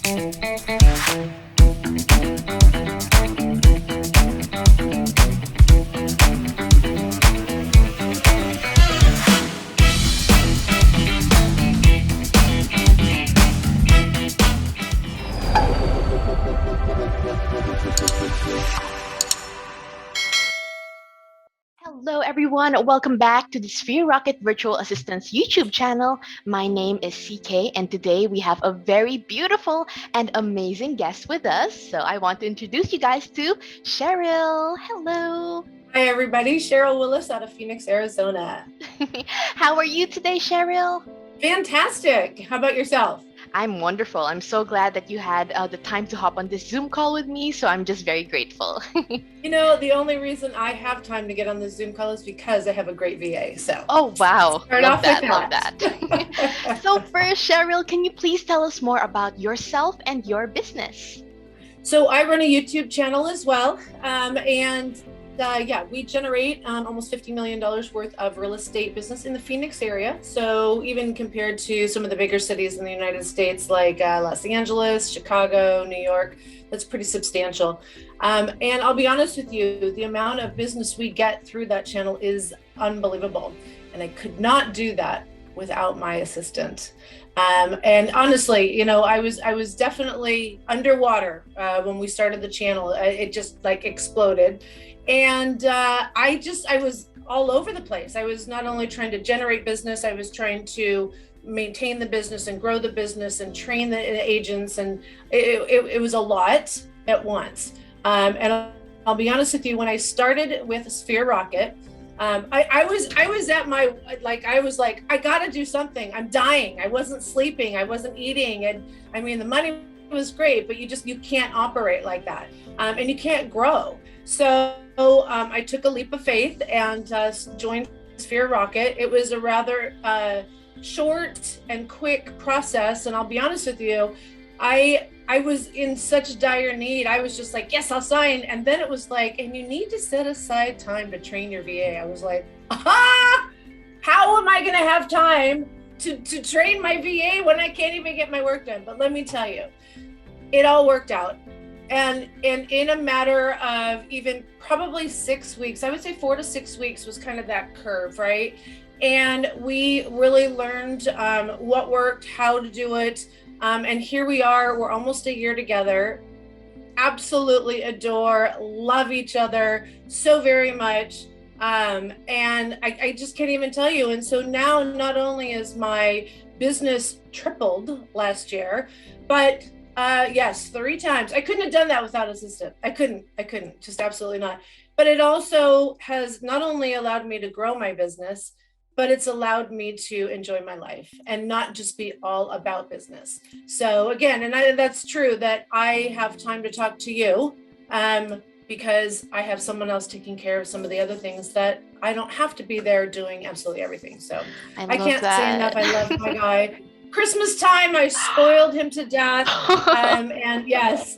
Hello, everyone. Welcome back to the Sphere Rocket Virtual Assistant's YouTube channel. My name is CK, and today we have a very beautiful and amazing guest with us. So I want to introduce you guys to Sheryl. Hello. Hi, everybody. Sheryl Willis out of Phoenix, Arizona. How are you today, Sheryl? Fantastic. How about yourself? I'm wonderful. I'm so glad that you had the time to hop on this Zoom call with me. So I'm just very grateful. You know, the only reason I have time to get on the Zoom call is because I have a great VA. So, oh, wow. Start Love off that. with Love that. that. So first, Sheryl, can you please tell us more about yourself and your business? So I run a YouTube channel as well. We generate almost $50 million worth of real estate business in the Phoenix area. So even compared to some of the bigger cities in the United States, like Los Angeles, Chicago, New York, that's pretty substantial. And I'll be honest with you, the amount of business we get through that channel is unbelievable. And I could not do that without my assistant. And honestly, you know, I was definitely underwater when we started the channel. It just like exploded. And I was all over the place. I was not only trying to generate business, I was trying to maintain the business and grow the business and train the agents. And it was a lot at once. And I'll be honest with you, when I started with Sphere Rocket, I was at my, I was like, I gotta do something. I'm dying. I wasn't sleeping. I wasn't eating. And I mean, the money was great, but you can't operate like that. And you can't grow. So I took a leap of faith and joined Sphere Rocket. It was a rather short and quick process. And I'll be honest with you, I was in such dire need. I was just like, yes, I'll sign. And then it was like, and you need to set aside time to train your VA. I was like, how am I going to have time to train my VA when I can't even get my work done? But let me tell you, it all worked out. And in a matter of even probably 6 weeks, I would say 4 to 6 weeks was kind of that curve, right? And we really learned what worked, how to do it. And here we are, we're almost a year together. Absolutely adore, love each other so very much. And I just can't even tell you. And so now not only is my business tripled last year, but yes, 3 times. I couldn't have done that without an assistant. I couldn't, just absolutely not. But it also has not only allowed me to grow my business, but it's allowed me to enjoy my life and not just be all about business. So again, and that's true that I have time to talk to you because I have someone else taking care of some of the other things that I don't have to be there doing absolutely everything. So I can't say enough. I love my guy. Christmas time, I spoiled him to death. And yes,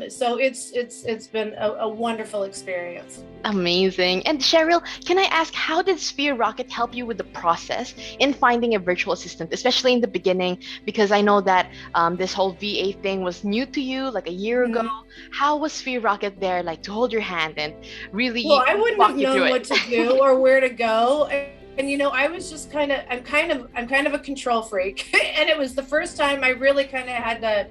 so it's been a wonderful experience. Amazing. And Sheryl, can I ask, how did Sphere Rocket help you with the process in finding a virtual assistant, especially in the beginning? Because I know that this whole VA thing was new to you like a year ago. How was Sphere Rocket there, like to hold your hand and really I wouldn't have known what to do or where to go. And you know, I was just I'm kind of a control freak. And it was the first time I really kind of had to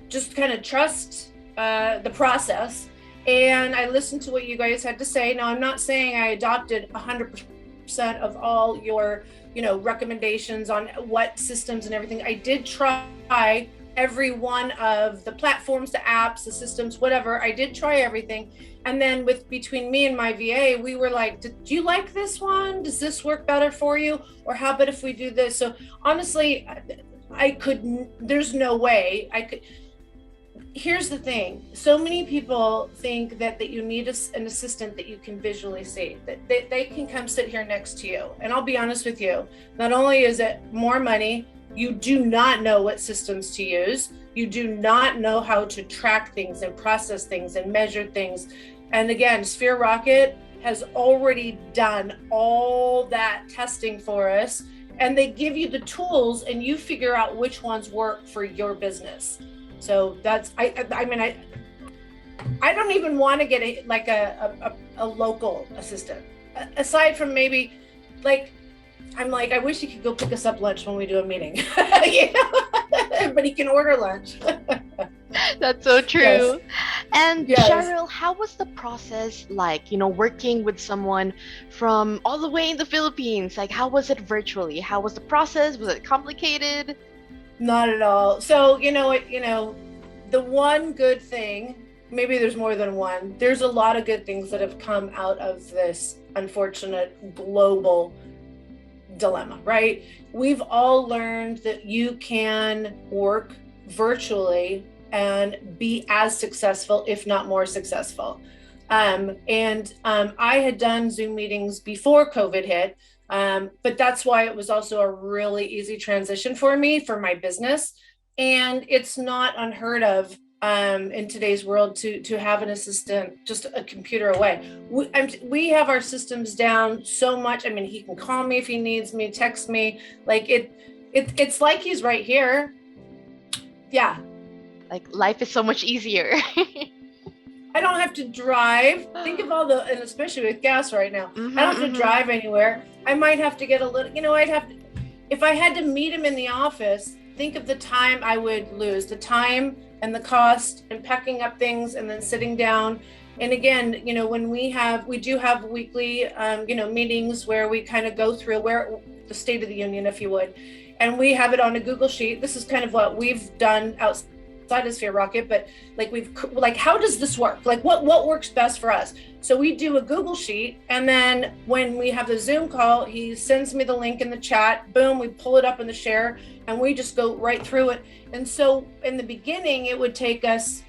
just kind of trust the process. And I listened to what you guys had to say. Now, I'm not saying I adopted 100% of all your, recommendations on what systems and everything. I did try every one of the platforms, the apps, the systems, whatever. I did try everything. And then between me and my VA, we were like, do you like this one? Does this work better for you? Or how about if we do this? So honestly, there's no way I could. Here's the thing. So many people think that you need an assistant that you can visually see, that they can come sit here next to you. And I'll be honest with you, not only is it more money, you do not know what systems to use. You do not know how to track things and process things and measure things. And again, Sphere Rocket has already done all that testing for us. and they give you the tools and you figure out which ones work for your business. So that's, I mean, I don't even want to get a local assistant, aside from maybe like, I'm like, I wish he could go pick us up lunch when we do a meeting. You know? But he can order lunch. That's so true. Yes. And Yes. Sheryl, how was the process like, working with someone from all the way in the Philippines? Like, how was it virtually? How was the process? Was it complicated? Not at all. So, the one good thing, maybe there's more than one, there's a lot of good things that have come out of this unfortunate global dilemma, right? We've all learned that you can work virtually and be as successful, if not more successful. I had done Zoom meetings before COVID hit, but that's why it was also a really easy transition for me, for my business. And it's not unheard of in today's world to have an assistant just a computer away. We have our systems down so much. I mean, he can call me if he needs me, text me. Like it's like he's right here. Yeah. Like, life is so much easier. I don't have to drive. Think of all and especially with gas right now, I don't have to drive anywhere. I might have to get a little, if I had to meet him in the office, think of the time I would lose, the time and the cost and packing up things and then sitting down. And again, when we do have weekly, meetings where we kind of go through the State of the Union, if you would, and we have it on a Google Sheet. This is kind of what we've done outside of Sphere Rocket, but how does this work? Like what works best for us? So we do a Google Sheet, and then when we have the Zoom call, he sends me the link in the chat, boom, we pull it up in the share, and we just go right through it. And so in the beginning, it would take us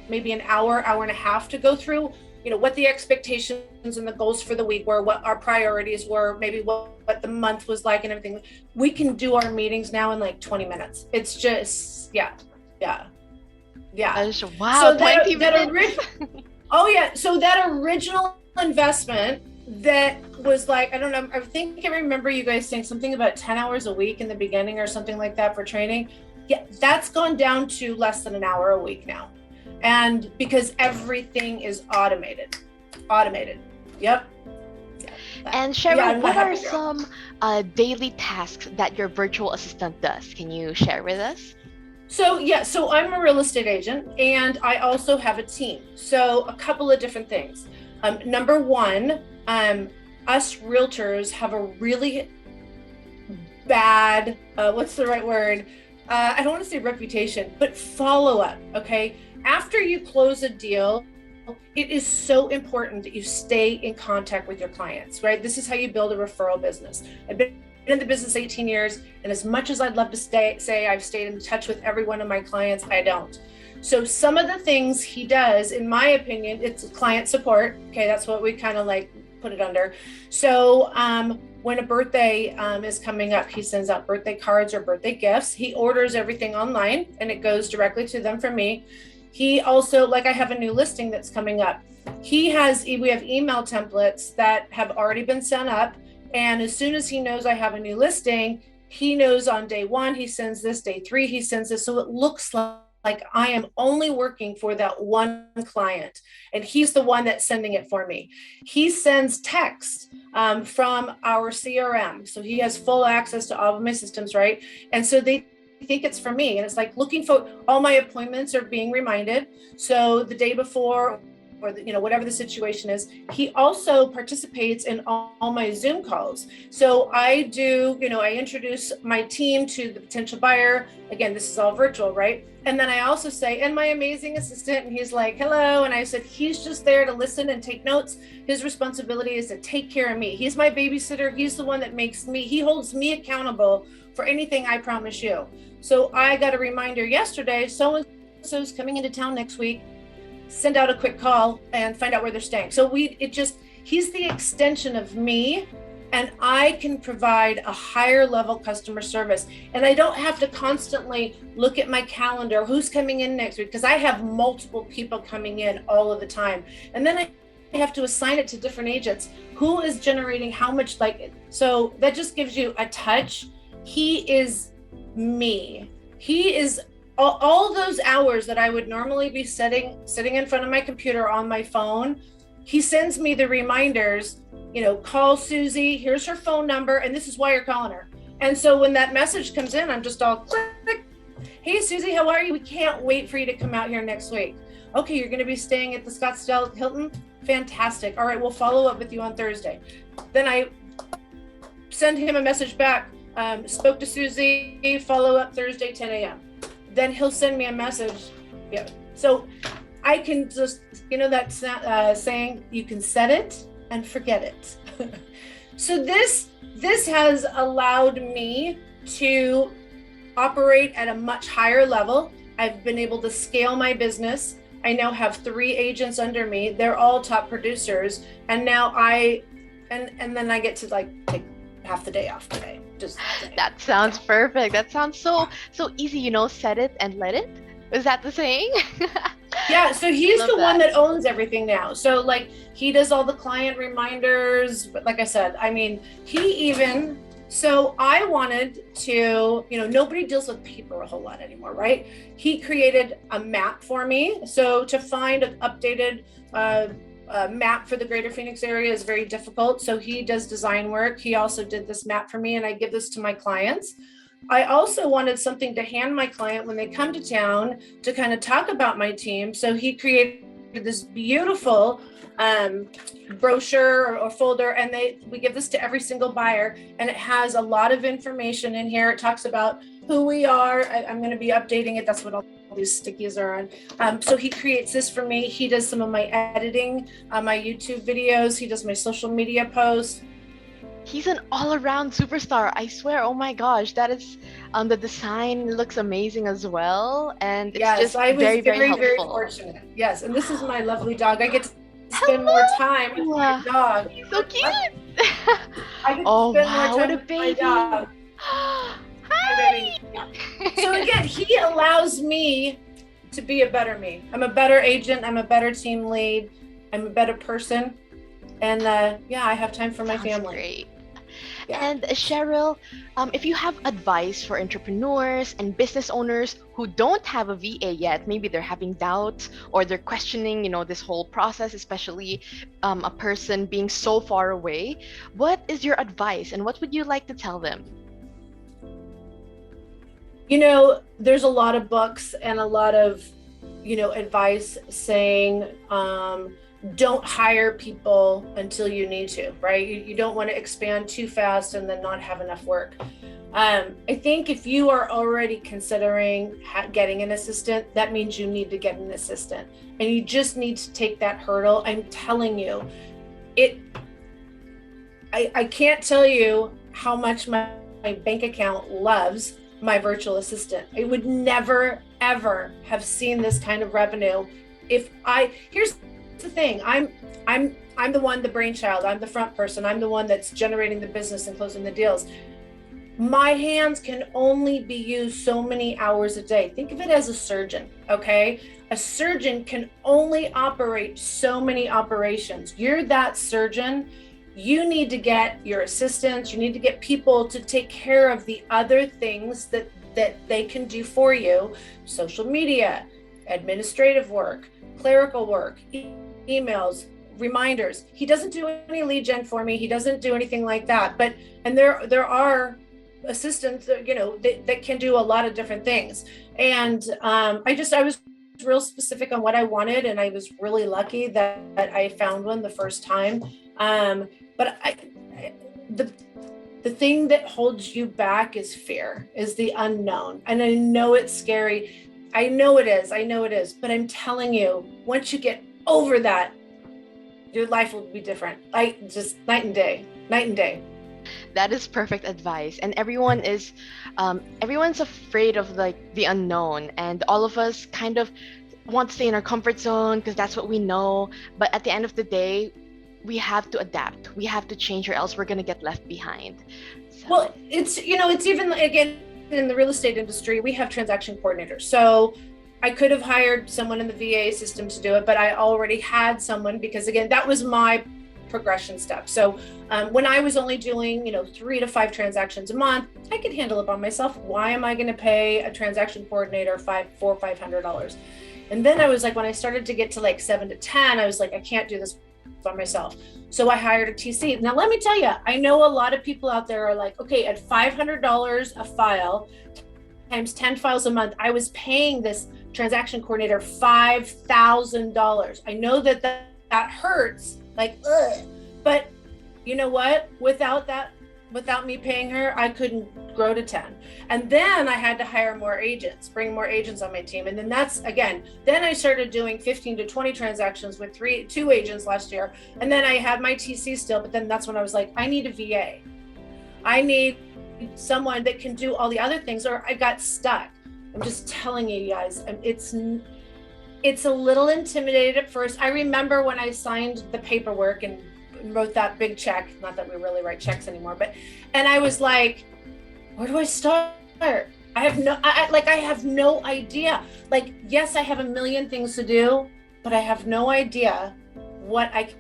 maybe an hour and a half to go through, what the expectations and the goals for the week were, what our priorities were, maybe what the month was like and everything. We can do our meetings now in like 20 minutes. It's just, yeah. Wow, so 20 minutes. Oh yeah. So that original investment that was like, I don't know, I think I remember you guys saying something about 10 hours a week in the beginning or something like that for training. Yeah, that's gone down to less than an hour a week now. And because everything is automated. Yep. And Sheryl, what are some daily tasks that your virtual assistant does? Can you share with us? So I'm a real estate agent, and I also have a team. So a couple of different things. Number one, us realtors have a really bad, what's the right word? I don't want to say reputation, but follow-up, okay? After you close a deal, it is so important that you stay in contact with your clients, right? This is how you build a referral business. I've been in the business 18 years, and as much as I'd love to say I've stayed in touch with every one of my clients, I don't. So some of the things he does, in my opinion, it's client support. Okay, that's what we kind of like put it under. So when a birthday is coming up, he sends out birthday cards or birthday gifts. He orders everything online, and it goes directly to them from me. He also, like I have a new listing that's coming up. We have email templates that have already been sent up. And as soon as he knows I have a new listing, he knows on day one, he sends this, day three, he sends this. So it looks like I am only working for that one client, and he's the one that's sending it for me. He sends texts from our CRM. So he has full access to all of my systems, right? And so they think it's for me. And it's like looking for all my appointments are being reminded. So the day before, or whatever the situation is. He also participates in all my Zoom calls. So I do, I introduce my team to the potential buyer. Again, this is all virtual, right? And then I also say, and my amazing assistant, and he's like, hello. And I said, he's just there to listen and take notes. His responsibility is to take care of me. He's my babysitter. He's the one that he holds me accountable for anything I promise you. So I got a reminder yesterday, so-and-so's coming into town next week. Send out a quick call and find out where they're staying. So he's the extension of me, and I can provide a higher level customer service. And I don't have to constantly look at my calendar, who's coming in next week, because I have multiple people coming in all of the time. And then I have to assign it to different agents. Who is generating how much? So that just gives you a touch. He is me. He is all those hours that I would normally be sitting in front of my computer on my phone. He sends me the reminders, call Susie, here's her phone number, and this is why you're calling her. And so when that message comes in, I'm just all click. Hey, Susie, how are you? We can't wait for you to come out here next week. Okay, you're going to be staying at the Scottsdale Hilton? Fantastic. All right, we'll follow up with you on Thursday. Then I send him a message back. Spoke to Susie, follow up Thursday, 10 a.m. Then he'll send me a message. Yeah. So I can just, that saying, you can set it and forget it. So this has allowed me to operate at a much higher level. I've been able to scale my business. I now have 3 agents under me. They're all top producers. And now and then I get to take half the day off today. That sounds perfect. That sounds so easy, set it and let it. Is that the saying? Yeah, so he's the one that owns everything now. So he does all the client reminders, but like I said, so I wanted to, nobody deals with paper a whole lot anymore, right? He created a map for me. So to find an updated map for the greater Phoenix area is very difficult. So he does design work. He also did this map for me, and I give this to my clients. I also wanted something to hand my client when they come to town to kind of talk about my team. So he created this beautiful brochure or folder, and we give this to every single buyer, and it has a lot of information in here. It talks about who we are. I'm going to be updating it. That's what all these stickies are on. So he creates this for me. He does some of my editing, my YouTube videos. He does my social media posts. He's an all-around superstar. I swear. Oh my gosh, that is the design looks amazing as well, and it's just I was very, very helpful. Very fortunate. Yes, and this is my lovely dog. I get to spend more time with my dog. He's so cute. I get to spend more time what a with baby. my dog. Hi. So again, he allows me to be a better me. I'm a better agent. I'm a better team lead. I'm a better person. And I have time for my family. Great. Yeah. And Sheryl, if you have advice for entrepreneurs and business owners who don't have a VA yet, maybe they're having doubts or they're questioning, this whole process, especially a person being so far away, what is your advice and what would you like to tell them? There's a lot of books and a lot of, advice saying, don't hire people until you need to, right? You don't want to expand too fast and then not have enough work. I think if you are already considering getting an assistant, that means you need to get an assistant, and you just need to take that hurdle. I'm telling you, I can't tell you how much my bank account loves my virtual assistant. I would never, ever have seen this kind of revenue here's the thing. I'm the one, the brainchild. I'm the front person. I'm the one that's generating the business and closing the deals. My hands can only be used so many hours a day. Think of it as a surgeon, okay? A surgeon can only operate so many operations. You're that surgeon. You need to get your assistants. You need to get people to take care of the other things that they can do for you. Social media, administrative work, clerical work, emails, reminders. He doesn't do any lead gen for me. He doesn't do anything like that. And there are assistants that can do a lot of different things. And I was real specific on what I wanted, and I was really lucky that I found one the first time. But the thing that holds you back is fear, is the unknown. And I know it's scary. I know it is. But I'm telling you, once you get over that, your life will be different. Just night and day. That is perfect advice. And everyone's afraid of the unknown, and all of us kind of want to stay in our comfort zone because that's what we know. But at the end of the day, we have to adapt. We have to change, or else we're going to get left behind. So. Well, it's even, again, in the real estate industry, we have transaction coordinators. So I could have hired someone in the VA system to do it, but I already had someone, because again, that was my progression step. So when I was only doing, 3 to 5 transactions a month, I could handle it by myself. Why am I going to pay a transaction coordinator $400 or $500? And then I was like, when I started to get to like 7 to 10, I was like, I can't do this by myself. So I hired a TC. Now, let me tell you, I know a lot of people out there are like, okay, at $500 a file times 10 files a month, I was paying this transaction coordinator $5,000. I know that hurts, like, ugh. But you know what? Without me paying her, I couldn't grow to 10. And then I had to hire more agents, bring more agents on my team. And then then I started doing 15 to 20 transactions with 2 agents last year. And then I had my TC still, but then that's when I was like, I need a VA. I need someone that can do all the other things, or I got stuck. I'm just telling you guys, it's a little intimidating at first. I remember when I signed the paperwork and wrote that big check, not that we really write checks anymore, and I was like, where do I start? I have no idea. Like, yes, I have a million things to do, but I have no idea what I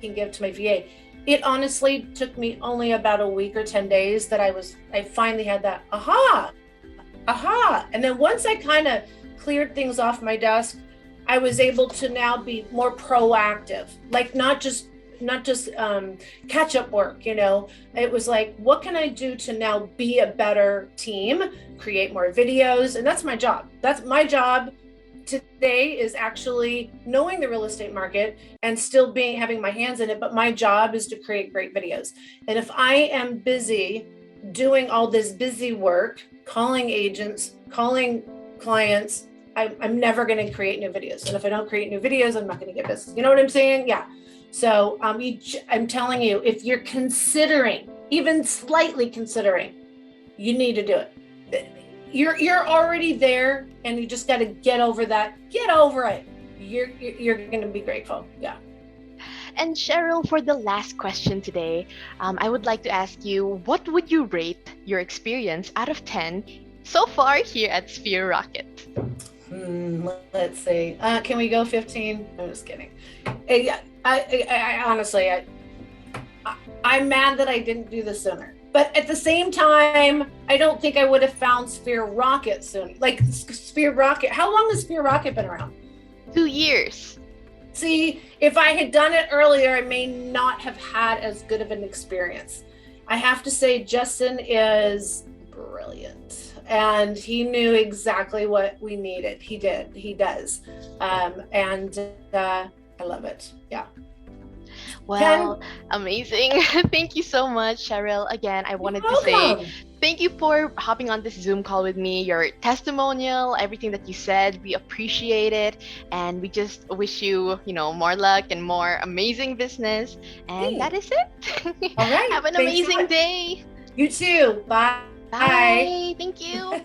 can give to my VA. It honestly took me only about a week or 10 days that I finally had that aha. And then once I kind of cleared things off my desk, I was able to now be more proactive, like not just catch up work. It was like, what can I do to now be a better team, create more videos? And that's my job. That's my job today, is actually knowing the real estate market and still having my hands in it. But my job is to create great videos. And if I am busy doing all this busy work, calling agents, calling clients, I'm never going to create new videos. And if I don't create new videos, I'm not going to get business. You know what I'm saying? Yeah. So I'm telling you, if you're considering, even slightly considering, you need to do it. You're already there, and you just got to get over that. Get over it. You're going to be grateful. Yeah. And Cheryl, for the last question today, I would like to ask you, what would you rate your experience out of 10 so far here at Sphere Rocket? Let's see. Can we go 15? I'm just kidding. I honestly, I'm mad that I didn't do this sooner. But at the same time, I don't think I would have found Sphere Rocket soon. Like, Sphere Rocket, how long has Sphere Rocket been around? 2 years. See, if I had done it earlier, I may not have had as good of an experience. I have to say, Justin is brilliant, and he knew exactly what we needed. He did. He does. I love it. Yeah. Well, amazing. Thank you so much, Cheryl. Again, I wanted to say thank you for hopping on this Zoom call with me. Your testimonial, everything that you said, we appreciate it. And we just wish you, more luck and more amazing business. And that is it. All right. Have an amazing day. You too. Bye. Bye. Thank you.